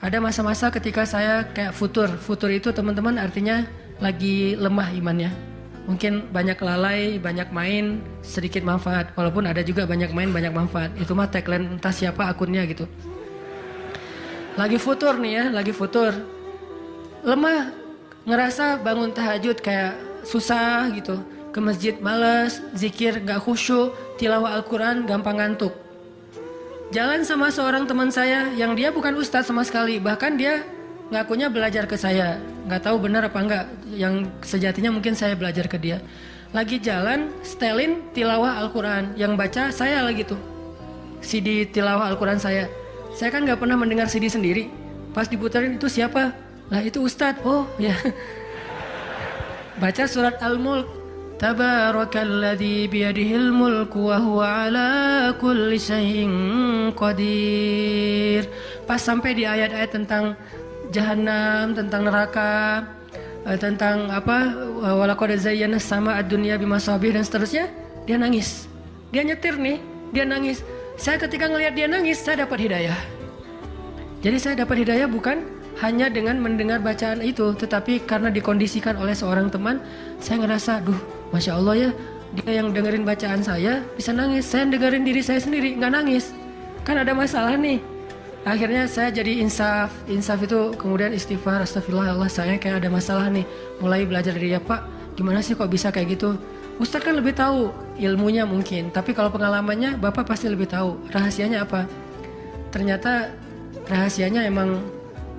Ada masa-masa ketika saya kayak futur. Futur itu teman-teman artinya lagi lemah imannya. Mungkin banyak lalai, banyak main, sedikit manfaat. Walaupun ada juga banyak main, banyak manfaat. Itu mah tagline entah siapa akunnya gitu. Lagi futur nih ya, lagi futur. Lemah, ngerasa bangun tahajud kayak susah gitu. Ke masjid males, zikir gak khusyuk, tilawah Al-Quran gampang ngantuk. Jalan sama seorang teman saya yang dia bukan ustadz sama sekali. Bahkan dia ngakunya belajar ke saya. Nggak tahu benar apa enggak. Yang sejatinya mungkin saya belajar ke dia. Lagi jalan, setelin tilawah Al-Quran. Yang baca saya lagi tuh. CD tilawah Al-Quran saya. Saya kan nggak pernah mendengar CD sendiri. Pas diputerin itu siapa? Lah itu ustadz. Oh ya. Baca surat Al-Mulk. Tabarakalladzi biyadihil mulku wa huwa ala kulli syai'in qadir. Pas sampai di ayat-ayat tentang jahanam, tentang neraka, tentang apa? Walaqad zayyana sama ad-dunya bimasabih dan seterusnya, dia nangis. Dia nyetir nih, dia nangis. Saya ketika ngelihat dia nangis, saya dapat hidayah. Jadi saya dapat hidayah bukan hanya dengan mendengar bacaan itu, tetapi karena dikondisikan oleh seorang teman, saya ngerasa, duh, Masya Allah ya, dia yang dengerin bacaan saya bisa nangis. Saya dengerin diri saya sendiri, nggak nangis. Kan ada masalah nih. Akhirnya saya jadi insaf. Insaf itu kemudian istighfar, astagfirullah Allah, saya kayak ada masalah nih. Mulai belajar dari dia, Pak, gimana sih kok bisa kayak gitu? Ustadz kan lebih tahu ilmunya mungkin, tapi kalau pengalamannya Bapak pasti lebih tahu. Rahasianya apa? Ternyata rahasianya emang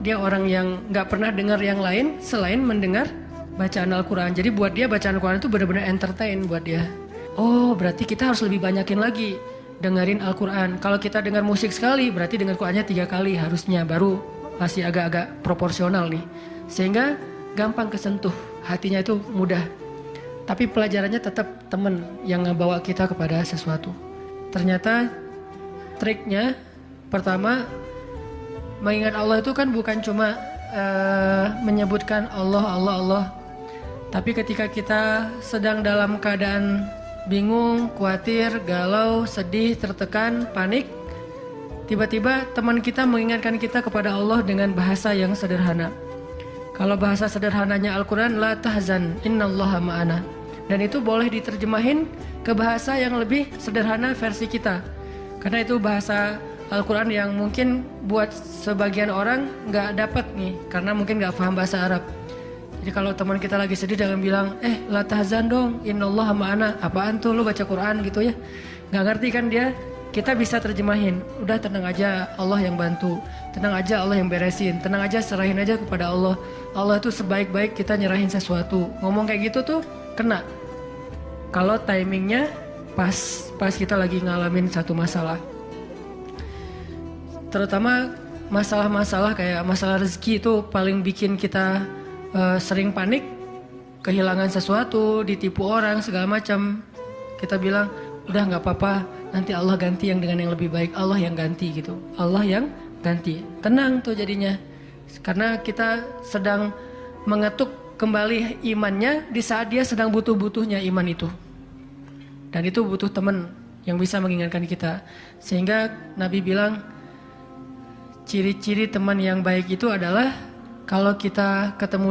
dia orang yang nggak pernah dengar yang lain selain mendengar bacaan Al-Quran. Jadi buat dia bacaan Al-Quran itu benar-benar entertain buat dia. Oh berarti kita harus lebih banyakin lagi dengerin Al-Quran. Kalau kita dengar musik sekali berarti dengar Qurannya 3 kali harusnya. Baru masih agak-agak proporsional nih. Sehingga gampang kesentuh. Hatinya itu mudah. Tapi pelajarannya tetap teman yang ngebawa kita kepada sesuatu. Ternyata triknya pertama, mengingat Allah itu kan bukan cuma menyebutkan Allah. Tapi ketika kita sedang dalam keadaan bingung, khawatir, galau, sedih, tertekan, panik, tiba-tiba teman kita mengingatkan kita kepada Allah dengan bahasa yang sederhana. Kalau bahasa sederhananya Al-Quran, la tahzan, innallaha ma'ana. Dan itu boleh diterjemahin ke bahasa yang lebih sederhana versi kita. Karena itu bahasa Al-Quran yang mungkin buat sebagian orang nggak dapat nih, karena mungkin nggak paham bahasa Arab. Jadi kalau teman kita lagi sedih jangan bilang, la tahzan dong, innallaha ma'ana. Apaan tuh lu baca Quran gitu ya? Nggak ngerti kan dia? Kita bisa terjemahin, udah tenang aja, Allah yang bantu. Tenang aja, Allah yang beresin. Tenang aja, serahin aja kepada Allah. Allah itu sebaik-baik kita nyerahin sesuatu. Ngomong kayak gitu tuh kena. Kalau timingnya pas kita lagi ngalamin satu masalah. Terutama masalah-masalah kayak masalah rezeki itu paling bikin kita sering panik, kehilangan sesuatu, ditipu orang segala macam. Kita bilang udah nggak apa-apa, nanti Allah ganti yang dengan yang lebih baik. Allah yang ganti gitu, Allah yang ganti. Tenang tuh jadinya, karena kita sedang mengetuk kembali imannya di saat dia sedang butuh-butuhnya iman itu. Dan itu butuh teman yang bisa mengingatkan kita. Sehingga Nabi bilang, ciri-ciri teman yang baik itu adalah kalau kita ketemu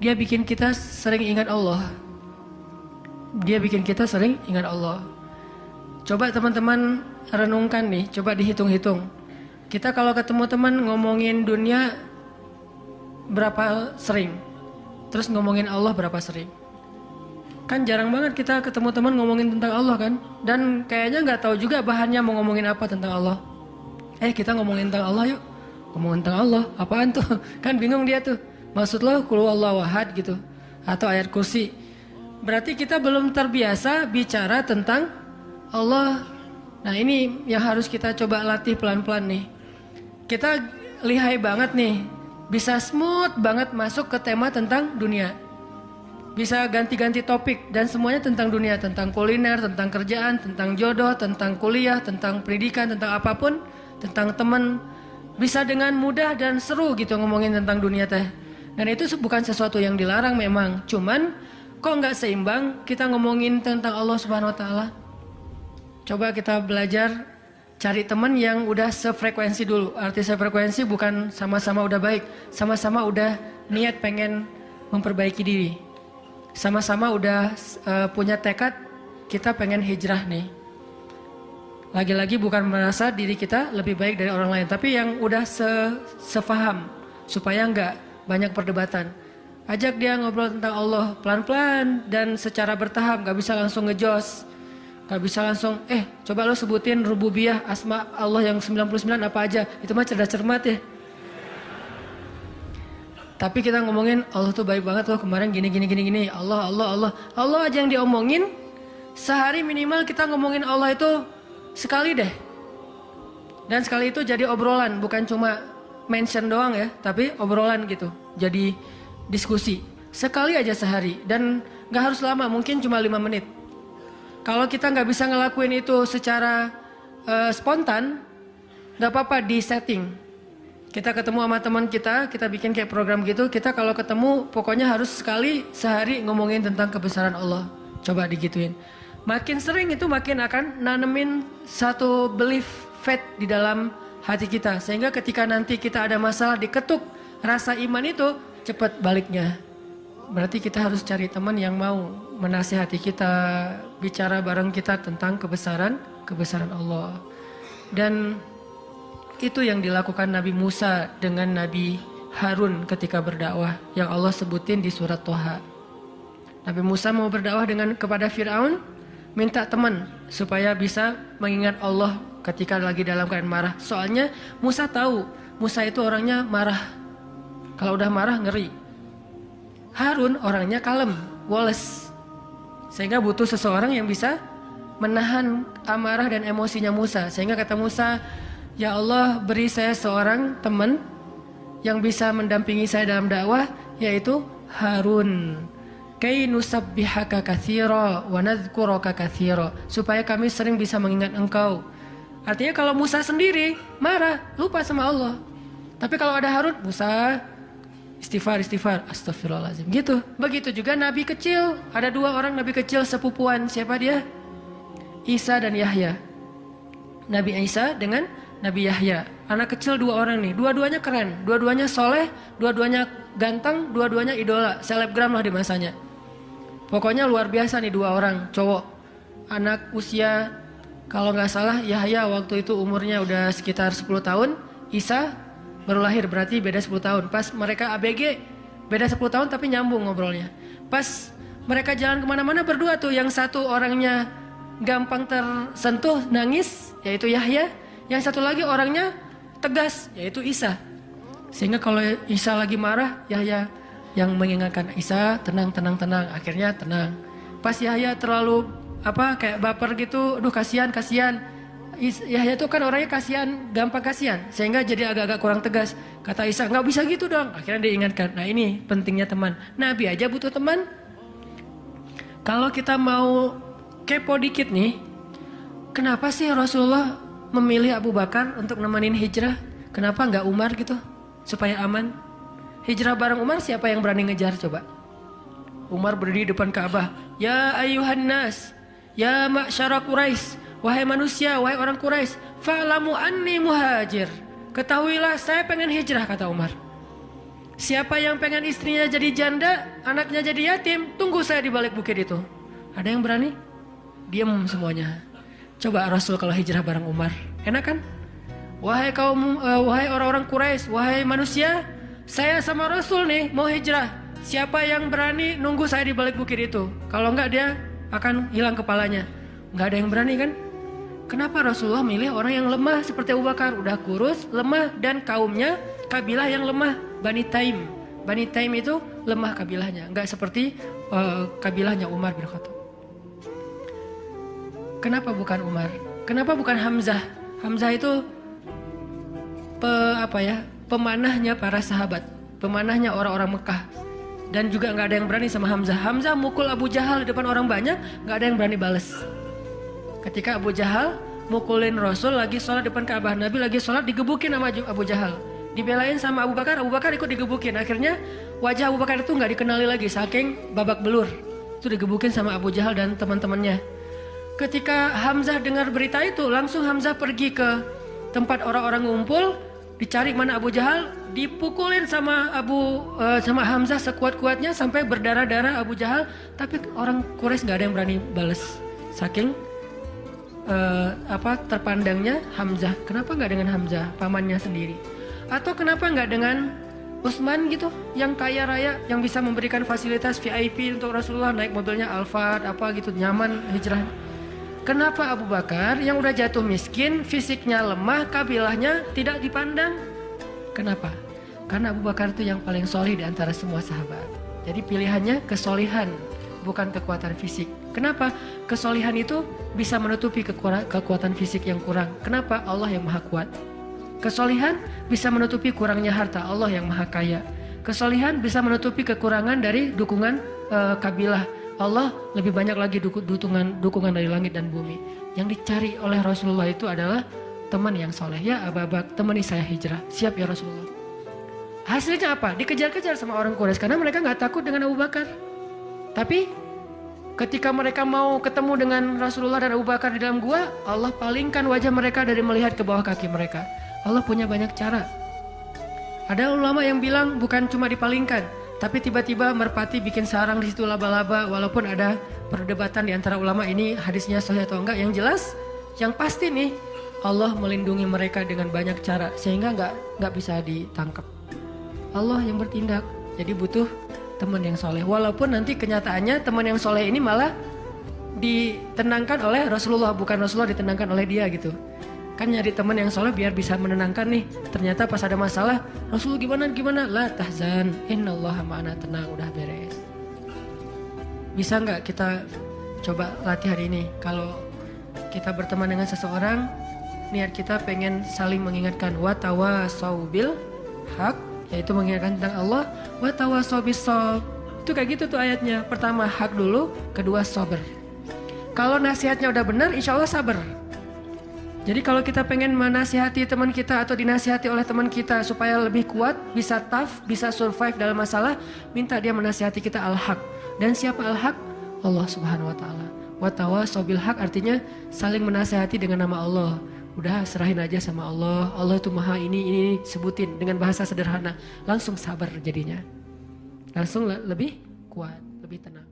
dia bikin kita sering ingat Allah. Dia bikin kita sering ingat Allah. Coba teman-teman renungkan nih, coba dihitung-hitung. Kita kalau ketemu teman ngomongin dunia berapa sering? Terus ngomongin Allah berapa sering? Kan jarang banget kita ketemu teman ngomongin tentang Allah kan? Dan kayaknya nggak tahu juga bahannya mau ngomongin apa tentang Allah. Kita ngomongin tentang Allah yuk. Ngomongin tentang Allah, apaan tuh? Kan bingung dia tuh. Maksud lo qul huwallahu ahad gitu. Atau ayat kursi. Berarti kita belum terbiasa bicara tentang Allah. Nah ini yang harus kita coba latih pelan-pelan nih. Kita lihai banget nih. Bisa smooth banget masuk ke tema tentang dunia. Bisa ganti-ganti topik dan semuanya tentang dunia. Tentang kuliner, tentang kerjaan, tentang jodoh, tentang kuliah, tentang pendidikan, tentang apapun. Tentang teman. Bisa dengan mudah dan seru gitu ngomongin tentang dunia teh. Dan itu bukan sesuatu yang dilarang memang. Cuman kok nggak seimbang kita ngomongin tentang Allah Subhanahu Wa Taala. Coba kita belajar Cari teman yang udah sefrekuensi dulu. Arti sefrekuensi bukan sama-sama udah baik, sama-sama udah niat pengen memperbaiki diri. Sama-sama udah punya tekad kita pengen hijrah nih. Lagi-lagi bukan merasa diri kita lebih baik dari orang lain, tapi yang udah sefaham supaya nggak banyak perdebatan. Ajak dia ngobrol tentang Allah pelan-pelan dan secara bertahap, nggak bisa langsung ngejos. Gak bisa langsung, coba lo sebutin rububiyah asma Allah yang 99 apa aja. Itu mah cerdas cermat ya. Tapi kita ngomongin Allah tuh baik banget loh, kemarin gini. Allah aja yang diomongin. Sehari minimal kita ngomongin Allah itu sekali deh. Dan sekali itu jadi obrolan, bukan cuma mention doang ya, tapi obrolan gitu. Jadi diskusi. Sekali aja sehari dan gak harus lama, mungkin cuma 5 menit. Kalau kita nggak bisa ngelakuin itu secara spontan, nggak apa-apa di setting. Kita ketemu sama teman kita bikin kayak program gitu. Kita kalau ketemu pokoknya harus sekali sehari ngomongin tentang kebesaran Allah. Coba digituin. Makin sering itu makin akan nanemin satu belief faith di dalam hati kita. Sehingga ketika nanti kita ada masalah diketuk rasa iman itu cepat baliknya. Berarti kita harus cari teman yang mau menasihati kita, bicara bareng kita tentang kebesaran Allah. Dan itu yang dilakukan Nabi Musa dengan Nabi Harun ketika berdakwah yang Allah sebutin di surat Toha. Nabi Musa mau berdakwah kepada Fir'aun, minta teman supaya bisa mengingat Allah ketika lagi dalam keadaan marah. Soalnya Musa tahu, Musa itu orangnya marah. Kalau udah marah ngeri. Harun orangnya kalem, woles. Sehingga butuh seseorang yang bisa menahan amarah dan emosinya Musa. Sehingga kata Musa, ya Allah beri saya seorang teman yang bisa mendampingi saya dalam dakwah, yaitu Harun. Kay nusabbihaka katsira wa nadhkuraka katsira. Supaya kami sering bisa mengingat engkau. Artinya kalau Musa sendiri marah, lupa sama Allah. Tapi kalau ada Harun, Musa istighfar, astagfirullahaladzim. Gitu. Begitu juga nabi kecil. Ada 2 orang nabi kecil sepupuan. Siapa dia? Isa dan Yahya. Nabi Isa dengan Nabi Yahya. Anak kecil 2 orang nih. Dua-duanya keren. Dua-duanya soleh. Dua-duanya ganteng. Dua-duanya idola. Selebgram lah di masanya. Pokoknya luar biasa nih 2 orang. Cowok. Anak usia, kalau nggak salah Yahya waktu itu umurnya udah sekitar 10 tahun. Isa baru lahir, berarti beda 10 tahun. Pas mereka ABG, beda 10 tahun tapi nyambung ngobrolnya. Pas mereka jalan kemana-mana berdua tuh, yang satu orangnya gampang tersentuh, nangis, yaitu Yahya. Yang satu lagi orangnya tegas, yaitu Isa. Sehingga kalau Isa lagi marah, Yahya yang mengingatkan Isa, tenang. Akhirnya tenang. Pas Yahya terlalu kayak baper gitu, aduh kasihan. Yahya itu kan orangnya kasihan, gampang kasihan, sehingga jadi agak-agak kurang tegas. Kata Isa, nggak bisa gitu dong. Akhirnya diingatkan. Nah ini pentingnya teman. Nabi aja butuh teman. Kalau kita mau kepo dikit nih, kenapa sih Rasulullah memilih Abu Bakar untuk nemenin hijrah? Kenapa nggak Umar gitu, supaya aman? Hijrah bareng Umar, siapa yang berani ngejar coba? Umar berdiri depan Ka'bah. Ya ayuhan nas, ya ma'syara Quraisy. Wahai manusia, wahai orang Quraisy, fa'lamu anni muhajir. Ketahuilah saya pengen hijrah, kata Umar. Siapa yang pengen istrinya jadi janda, anaknya jadi yatim, tunggu saya di balik bukit itu. Ada yang berani? Diam semuanya. Coba Rasul kalau hijrah bareng Umar, enak kan? Wahai orang-orang Quraisy, wahai manusia, saya sama Rasul nih mau hijrah. Siapa yang berani nunggu saya di balik bukit itu? Kalau enggak dia akan hilang kepalanya. Enggak ada yang berani kan? Kenapa Rasulullah milih orang yang lemah seperti Abu Bakar? Udah kurus, lemah, dan kaumnya kabilah yang lemah, Bani Taim. Bani Taim itu lemah kabilahnya, enggak seperti kabilahnya Umar bin Khattab. Kenapa bukan Umar? Kenapa bukan Hamzah? Hamzah itu pemanahnya para sahabat, pemanahnya orang-orang Mekah. Dan juga enggak ada yang berani sama Hamzah. Hamzah mukul Abu Jahal di depan orang banyak, enggak ada yang berani balas. Ketika Abu Jahal mukulin Rasul lagi sholat depan Ka'bah, Nabi lagi sholat digebukin sama Abu Jahal, dibelain sama Abu Bakar ikut digebukin. Akhirnya wajah Abu Bakar itu nggak dikenali lagi, saking babak belur. Itu digebukin sama Abu Jahal dan teman-temannya. ketika Hamzah dengar berita itu, langsung Hamzah pergi ke tempat orang-orang ngumpul, dicari mana Abu Jahal, dipukulin sama sama Hamzah sekuat-kuatnya sampai berdarah-darah Abu Jahal, tapi orang Quraisy nggak ada yang berani balas. Saking terpandangnya Hamzah. Kenapa nggak dengan Hamzah, pamannya sendiri? Atau kenapa nggak dengan Utsman gitu, yang kaya raya, yang bisa memberikan fasilitas VIP untuk Rasulullah, naik mobilnya Alphard apa gitu, nyaman hijrah. Kenapa Abu Bakar yang udah jatuh miskin, fisiknya lemah, kabilahnya tidak dipandang? Kenapa? Karena Abu Bakar itu yang paling solih di antara semua sahabat. Jadi pilihannya kesolihan, bukan kekuatan fisik. Kenapa? Kesolihan itu bisa menutupi kekuatan fisik yang kurang. Kenapa? Allah yang maha kuat. Kesolihan bisa menutupi kurangnya harta, Allah yang maha kaya. Kesolihan bisa menutupi kekurangan dari dukungan kabilah, Allah lebih banyak lagi dukungan dari langit dan bumi. Yang dicari oleh Rasulullah itu adalah teman yang soleh. Ya Abu Bakar, temani saya hijrah. Siap ya Rasulullah. Hasilnya apa? Dikejar-kejar sama orang Quraisy karena mereka nggak takut dengan Abu Bakar. Tapi ketika mereka mau ketemu dengan Rasulullah dan Abu Bakar di dalam gua, Allah palingkan wajah mereka dari melihat ke bawah kaki mereka. Allah punya banyak cara. Ada ulama yang bilang bukan cuma dipalingkan, tapi tiba-tiba merpati bikin sarang di situ laba-laba. Walaupun ada perdebatan di antara ulama ini hadisnya sahih atau enggak, yang jelas, yang pasti nih Allah melindungi mereka dengan banyak cara sehingga nggak bisa ditangkap. Allah yang bertindak. Jadi butuh teman yang soleh. Walaupun nanti kenyataannya teman yang soleh ini malah ditenangkan oleh Rasulullah, bukan Rasulullah ditenangkan oleh dia gitu. Kan nyari teman yang soleh biar bisa menenangkan nih. Ternyata pas ada masalah, Rasul gimana? La tahzan, innallaha ma'ana, tenang, udah beres. Bisa nggak kita coba latihan ini? Kalau kita berteman dengan seseorang, niat kita pengen saling mengingatkan, wa tawasau bil haq, yaitu mengingatkan tentang Allah, wa tawasau bis sabr. Itu kayak gitu tuh ayatnya. Pertama hak dulu, kedua sabar. Kalau nasihatnya udah benar, insya Allah sabar. Jadi kalau kita pengen menasihati teman kita atau dinasihati oleh teman kita supaya lebih kuat, bisa tough, bisa survive dalam masalah, minta dia menasihati kita al-haq. Dan siapa al-haq? Allah Subhanahu wa taala. Wa tawasau bil haq artinya saling menasihati dengan nama Allah. Udah serahin aja sama Allah. Allah itu maha ini sebutin dengan bahasa sederhana. Langsung sabar jadinya. Langsung lebih kuat, lebih tenang.